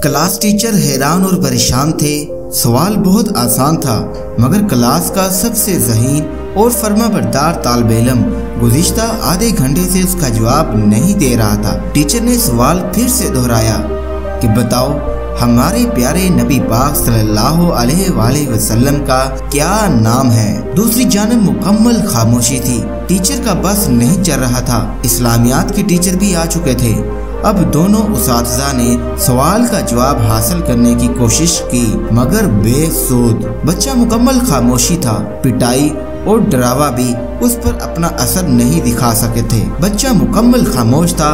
Class teacher हैरान और परेशान थे। सवाल बहुत आसान था, मगर क्लास का सबसे ज़हीन और फर्माबरदार तालिब इल्म गुज़िश्ता आधे घंटे से उसका जवाब नहीं दे रहा था। टीचर ने सवाल फिर से दोहराया कि बताओ, हमारे प्यारे नबी पाक सल्लल्लाहु अलैहि वसल्लम का क्या नाम है। दूसरी जानब मुकम्मल खामोशी थी। टीचर का बस नहीं चल रहा था। इस्लामियात के टीचर भी आ चुके थे। अब दोनों उस्ताज़ा ने सवाल का जवाब हासिल करने की कोशिश की, मगर बेसूद। बच्चा मुकम्मल खामोशी था। पिटाई और डरावा भी उस पर अपना असर नहीं दिखा सके थे। बच्चा मुकम्मल खामोश था।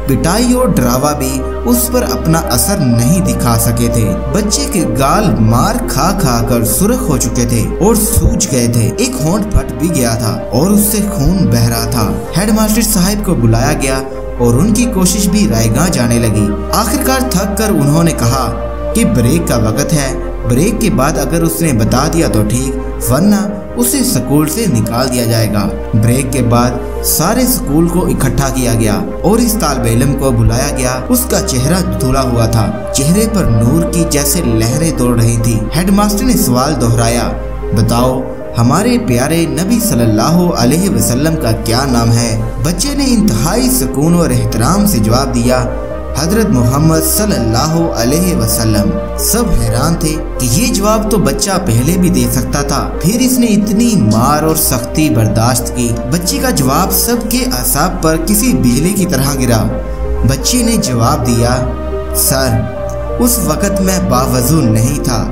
पिटाई और डरावा भी उस पर अपना असर नहीं दिखा सके थे। बच्चे के गाल मार खा खा कर सुर्ख हो चुके थे और सूज गए थे। एक होंठ फट भी गया था और उससे खून बह रहा था। हेडमास्टर साहब को बुलाया गया और उनकी कोशिश भी रायगां जाने लगी। आखिरकार थक कर उन्होंने कहा कि ब्रेक का वक्त है। ब्रेक के बाद अगर उसने बता दिया तो ठीक, वरना उसे स्कूल से निकाल दिया जाएगा। ब्रेक के बाद सारे स्कूल को इकट्ठा किया गया और इस तालिब इल्म को बुलाया गया। उसका चेहरा धुला हुआ था। चेहरे पर नूर की जैसे लहरें दौड़ रही थी। हेडमास्टर ने सवाल दोहराया, बताओ, हमारे प्यारे नबी सल्लल्लाहु अलैहि वसल्लम का क्या नाम है। बच्चे ने इंतहाई सुकून और एहतराम से जवाब दिया, हजरत मोहम्मद सल्लल्लाहु अलैहि वसल्लम। सब हैरान थे कि ये जवाब तो बच्चा पहले भी दे सकता था, फिर इसने इतनी मार और सख्ती बर्दाश्त की। बच्चे का जवाब सबके असाब पर किसी बिजली की तरह गिरा। बच्चे ने जवाब दिया, सर, उस वक़्त मैं बावजू नहीं था।